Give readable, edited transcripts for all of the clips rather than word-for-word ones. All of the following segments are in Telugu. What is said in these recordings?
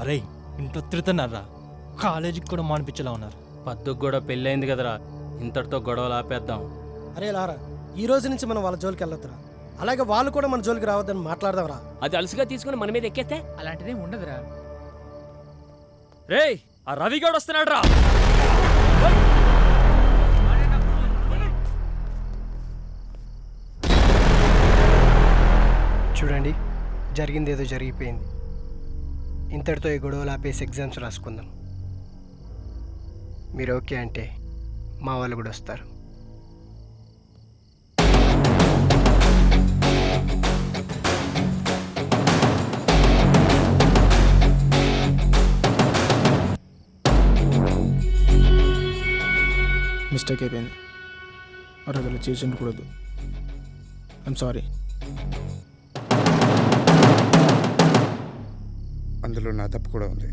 అరే ఇంట్లో తిడుతున్నారా, కాలేజీకి కూడా మానిపించేలా ఉన్నారు. పద్దుకు కూడా పెళ్ళయింది కదరా, ఇంతటితో గొడవలు ఆపేద్దాం. అరే లారా, ఈ రోజు నుంచి మనం వాళ్ళ జోలికి వెళ్ళొద్దురా. అలాగే వాళ్ళు కూడా మన జోలికి రావద్దని మాట్లాడదాంరా. అది అలసిగా తీసుకుని మన మీద ఎక్కేస్తే అలాంటిదే ఉండదురా. రేయ్ ఆ రవిగౌడ్ వస్తున్నాడు రా. చూడండి, జరిగింది ఏదో జరిగిపోయింది. ఇంతటితో ఈ గొడవలు ఆపేసి ఎగ్జామ్స్ రాసుకుందాం. మీరు ఓకే అంటే మా వాళ్ళు కూడా వస్తారు. మిస్టేక్ అయిపోయింది. అరగలు చేసి ఉండకూడదు. I'm sorry. అందులో నా తప్పు కూడా ఉంది.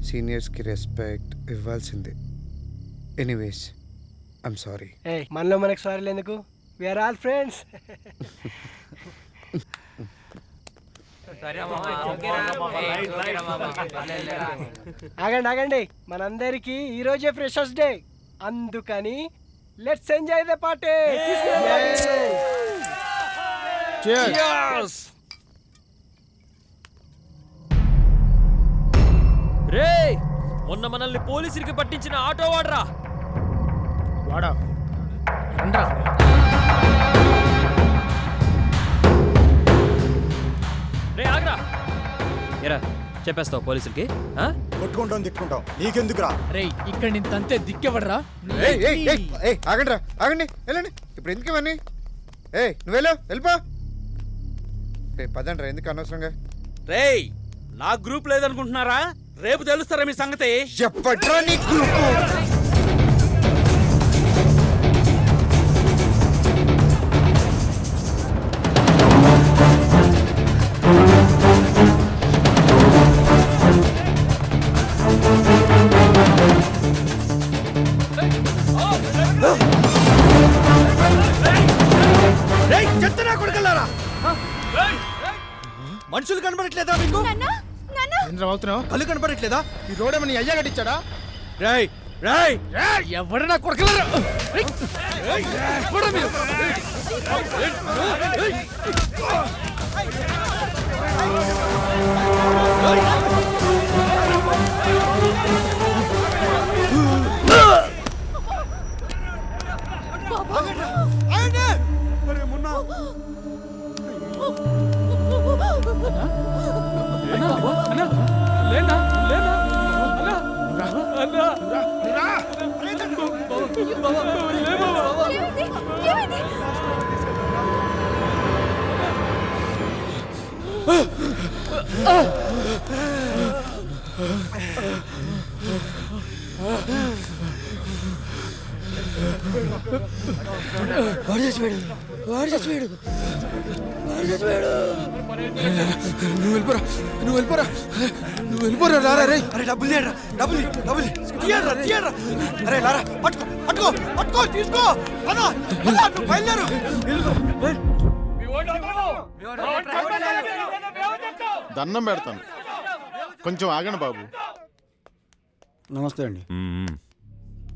సీనియర్స్కి రెస్పెక్ట్ ఇవ్వాల్సిందే. Anyways I'm sorry. మనలో మనకు సారీ ఎందుకు? We are all friends. ఆగండి ఆగండి, మనందరికీ ఈరోజే ఫ్రెషర్స్ డే. అందుకని లెట్స్ ఎంజాయ్ ద పార్టీ. రేయ్ మొన్న మనల్ని పోలీసులకి పట్టించిన ఆటో వాడరా. వాడా రండ్రా. రే ఆగ్రా. ఎరా చెప్పేస్తావు పోలీసులకి? కొట్టుకుంటాం తిట్టుకుంటాం, నీకెందుకురా? రే ఇక్కడ నేను తంతే దిక్కెవడరా? ఆగండి రా, ఆగండి, వెళ్ళండి. ఇప్పుడు ఎందుకు ఇవన్నీ? నువ్వు వెళ్ళిపో. పదండి రా, ఎందుకు అనవసరంగా? రేయ్ నా గ్రూప్ లేదనుకుంటున్నారా? రేపు తెలుస్తారా మీ సంగతి? చెప్పట్రా నీ గ్రూప్. మనుషులు కనబడట్లేదా మీకు? కళ్ళు కనపడట్లేదా? ఈ రోడ్ ఏమన్నా అయ్యా కట్టించాడా? రేయ్ రేయ్ ఎవడన్నా కొడకలరా? నువ్వు వెళ్ళిపోరా. లారా రే. అరే డబ్బులు తీయరా, డబ్బులు తీయరా తీయరా. అరే లారా, పట్టుకో తీసుకో. అన్నా నువ్వు బయలుదేరు. దండం పెడతాను, కొంచెం ఆగండి బాబు. నమస్తే అండి.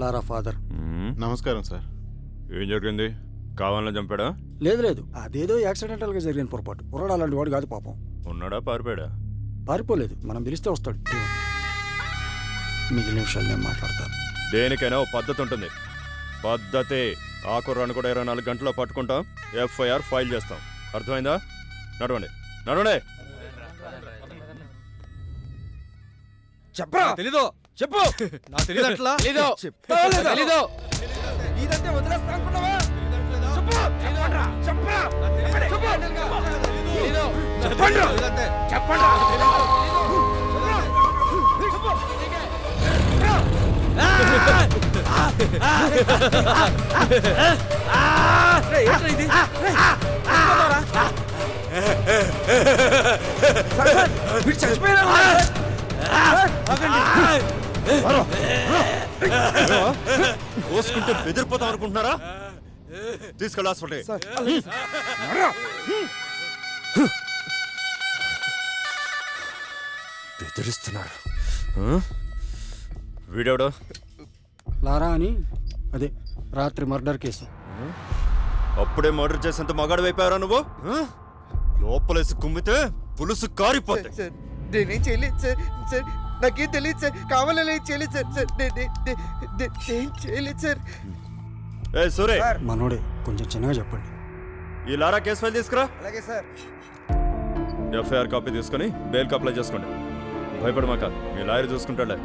లారా ఫాదర్. నమస్కారం సార్. ఏం జరిగింది? కావాలని చంపాడా? లేదు, అదేదో యాక్సిడెంటల్ గా జరిగిన పొరపాటు. ఉరడు అలాంటి వాడు కాదు పాపం. ఉన్నాడా పారిపోయాడా? పారిపోలేదు, మనం పిలిస్తే వస్తాడు. మిగిలిన విషయాలు నేను మాట్లాడతాను. దేనికైనా ఓ పద్ధతి ఉంటుంది. పద్ధతి. ఆ కుర్రాన్ని కూడా 24 గంటల్లో పట్టుకుంటాం, ఎఫ్ఐఆర్ ఫైల్ చేస్తాం. అర్థమైందా? నడవండి. చెప్పరా? తెలీదు. చెప్పు. నాకు తెలియదు అట్లా. తెలీదు. ఇదంటే వదిలేస్తా అనుకున్నావా? కోసుకుంటే బెదిరిపోతాం అనుకుంటున్నారా? తీసుకెళ్ళి హాస్పిటల్. బెదిరిస్తున్నారు. వీడెవడో? లారా అని అదే రాత్రి మర్డర్ కేసు. అప్పుడే మర్డర్ చేసేంత మగాడు అయిపోయారా నువ్వు? లోపలేసి కుమ్మితే పులుసు కారిపోతాయి. సార్ నేనేం చేయలేదు సార్. సార్ నాకేం తెలియదు సార్. కావాలని చేయలేదు సార్. సార్ నేను చేయలేదు సార్. ఏ సూరే, మనోడే, కొంచెం చిన్నగా చెప్పండి. ఈ లారా కేసు ఫైల్ తీసుకురా. అలాగే సార్. ఎఫ్ఐఆర్ కాపీ తీసుకొని బెయిల్కి అప్లై చేసుకోండి. భయపడమాక, మీ లాయర్ చూసుకుంటాడులే.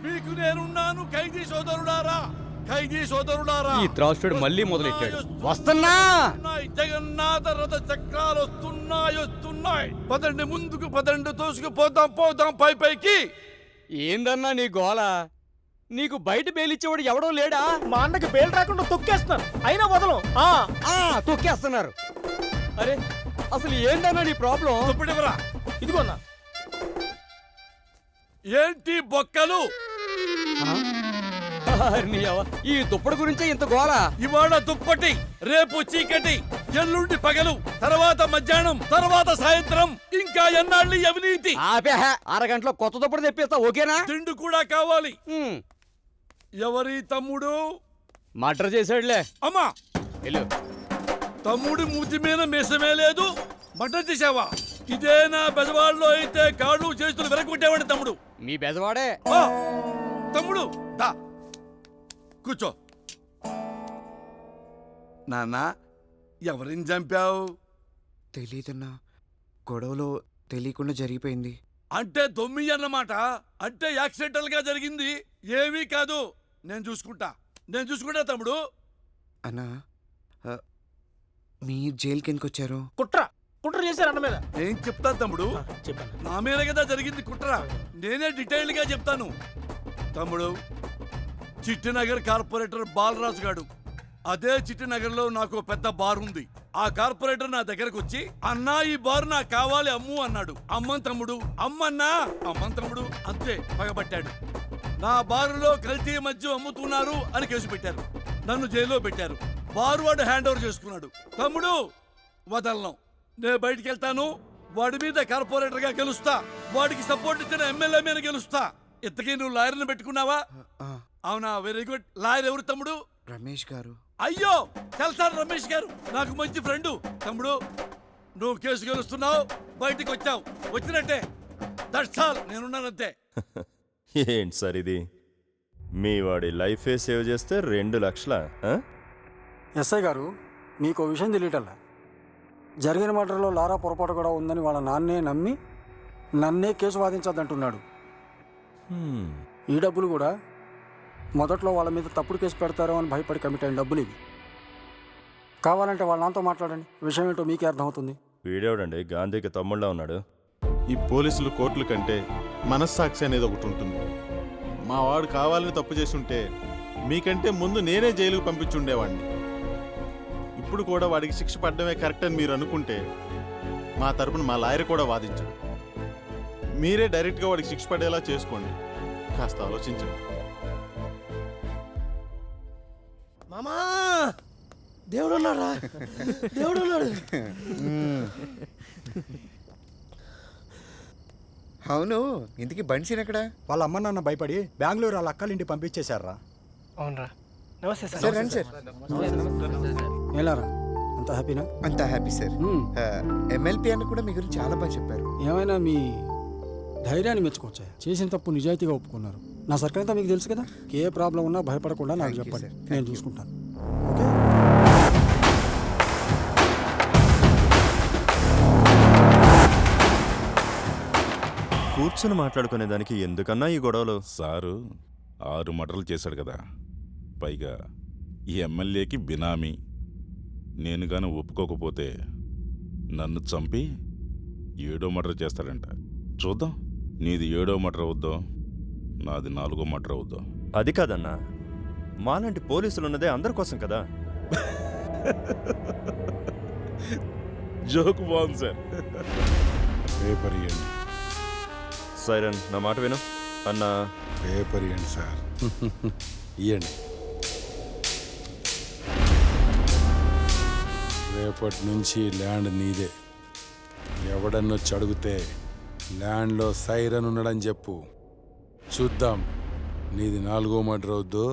మీకు నేనున్నాను ఖైదీ సోదరుడారా, ఖైదీ సోదరుడారా. ఈ త్రాసుడు మళ్ళీ మొదలెట్టాడు. వస్తున్నా. జగన్నాథ రథ చక్రాలు వస్తున్నాయి. పదండి ముందుకు, పదండి తోసుకుపోదాం పైకి. ఏందన్నా నీ గోల? నీకు బయట బెయిలిచ్చేవాడు ఎవడో లేడా? మా అన్నకి బెయిల్ రాకుండా తొక్కేస్తున్నారు, అయినా వదలం. తొక్కేస్తున్నారు. అరే అసలు ఏందన్నా నీ ప్రాబ్లం? దుప్పటివరా ఇదిగోన్నా. ఏంటి బొక్కలు? ఈ దుప్పటి గురించే ఇంత గోల. ఇవాళ దుప్పటి, రేపు చీకటి, ఎల్లుండి పగలు, తర్వాత మధ్యాహ్నం, తర్వాత సాయంత్రం, ఇంకా ఎన్నాళ్ళు ఈ అవినీతి? అరగంటలో కొత్త దుప్పటి తెప్పిస్తా, ఓకేనా? తిండి కూడా కావాలి. ఎవరి తమ్ముడు? మర్డర్ చేసాడులే. అమ్మా, వెళ్ళు. తమ్ముడి మూతి మీద మీసమే లేదు, మర్డర్ చేసావా? ఇదే నా బెజవాడలో అయితే కాళ్ళు చేతులు వెరగొట్టేవాడి తమ్ముడు. మీ బెజవాడే. తమ్ముడు దా కూర్చో. నాన్న, ఎవరిని చంపావు? తెలీదన్నా, గొడవలో తెలియకుండా జరిగిపోయింది. అంటే దొమ్మి అన్నమాట. అంటే యాక్సిడెంటల్ గా జరిగింది, ఏమీ కాదు. నేను చూసుకుంటా తమ్ముడు. అన్నా మీరు జైలుకి ఎందుకు వచ్చారు? కుట్ర చేశారు అన్న మీద. ఏం చెప్తాను తమ్ముడు, చెప్పాను. నా మీద కదా జరిగింది కుట్ర. నేనే డీటెయిల్డ్ గా చెప్తాను తమ్ముడు. చిట్టినగర్ కార్పొరేటర్ బాలరాజు గాడు, అదే చిట్టినగర్లో నాకు పెద్ద బార్ ఉంది. ఆ కార్పొరేటర్ నా దగ్గరకు వచ్చి, అన్నా ఈ బార్ నాకు కావాలి అమ్ము అన్నాడు. అమ్మన్ తమ్ముడు, అమ్మన్నా అమ్మన్ తమ్ముడు, అంతే పగబట్టాడు. నా బారులో కల్తీ మద్యం అమ్ముతున్నారు అని కేసు పెట్టారు. నన్ను జైల్లో పెట్టారు. బారు వాడు హ్యాండ్ ఓవర్ చేసుకున్నాడు. తమ్ముడు వదలను, నేను బయటికి వెళ్తాను. వాడి మీద కార్పొరేటర్ గా గెలుస్తా, వాడికి సపోర్ట్ ఇచ్చిన ఎమ్మెల్యే మీద గెలుస్తా. ఇంతకీ నువ్వు లాయర్ని పెట్టుకున్నావా? అవునా, వెరీ గుడ్. లాయర్ ఎవరు తమ్ముడు? రమేష్ గారు. అయ్యో తెలుసారు, రమేష్ గారు నాకు మంచి ఫ్రెండు. తమ్ముడు నువ్వు కేసు గెలుస్తున్నావు, బయటికి వచ్చావు, వచ్చినట్టే. దట్స్ ఆల్, నేనున్నానంతే. ఏంటి సార్ ఇది? మీ వాడి లైఫే సేవ్ చేస్తే 2 లక్షలా? ఎస్ఐ గారు, మీకు విషయం తెలియటల్లా. జరిగిన మర్డర్లో లారా పొరపాటు కూడా ఉందని వాళ్ళ నాన్నే నమ్మి నన్నే కేసు వాదించద్దంటున్నాడు. ఈ డబ్బులు కూడా మొదట్లో వాళ్ళ మీద తప్పుడు కేసు పెడతారో అని భయపడి కమిట్ అయిన డబ్బులు ఇవి. కావాలంటే వాళ్ళ నాన్నతో మాట్లాడండి, విషయం ఏంటో మీకే అర్థమవుతుంది. వీడేవడండి గాంధీకి తమ్ముళ్ళ ఉన్నాడు? ఈ పోలీసులు కోర్టుల కంటే మనస్సాక్షి అనేది ఒకటి ఉంటుంది. మా వాడు కావాలని తప్పు చేసి ఉంటే మీకంటే ముందు నేనే జైలుకు పంపించుండేవాడిని. ఇప్పుడు కూడా వాడికి శిక్ష పడడమే కరెక్ట్ అని మీరు అనుకుంటే మా తరపున మా లాయర్ కూడా వాదించండి. మీరే డైరెక్ట్గా వాడికి శిక్ష పడేలా చేసుకోండి. కాస్త ఆలోచించండి. మామా, దేవుడు ఉన్నాడా? దేవుడు ఉన్నాడు. అవును, ఇంతకీ బన్సీన్ ఎక్కడ? వాళ్ళ అమ్మ నాన్న భయపడి బెంగళూరు వాళ్ళ అక్కల ఇంటికి పంపించేశారా? అవునరా. నమస్తే సార్. సార్ రండి సార్. ఏలారా, అంత హ్యాపీనా? అంతా హ్యాపీ సార్. ఎమ్మెల్పీ అని కూడా మీ గురించి చాలా బాగా చెప్పారు. ఏమైనా మీ ధైర్యాన్ని మెచ్చుకోవచ్చా? చేసిన తప్పు నిజాయితీగా ఒప్పుకున్నారు. నా సర్కిల్ అంతా మీకు తెలుసు కదా. ఏ ప్రాబ్లం ఉన్నా భయపడకుండా నాకు Thank you, చెప్పండి, sir. నేను చూసుకుంటాను. ఓకే. కూర్చొని మాట్లాడుకునే దానికి ఎందుకన్నా ఈ గొడవలు? సారు 6 మర్డర్లు చేశాడు కదా, పైగా ఈ ఎమ్మెల్యేకి బినామీ. నేను గాని ఒప్పుకోకపోతే నన్ను చంపి 7వ మర్డర్ చేస్తాడంట. చూద్దాం, నీది 7వ మర్డర్ అవుద్దో, నాది 4వ మర్డర్ అవుద్దో. అది కాదన్నా, మాలాంటి పోలీసులు ఉన్నదే అందరి కోసం కదా. జోక్ బాగుంది సార్. పేపర్ ఇవ్వండి. సైరన్, నా మాట విను. అన్నా పేపర్ ఇవ్వండి సార్. ఇవ్వండి. రేపటి నుంచి ల్యాండ్ నీదే. ఎవడన్నొచ్చి అడిగితే ల్యాండ్లో సైరన్ ఉన్నాడని చెప్పు. చూద్దాం నీది 4వ మర్డర్ అవుద్దో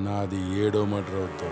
నాది 7వ మర్డర్ అవుద్దో.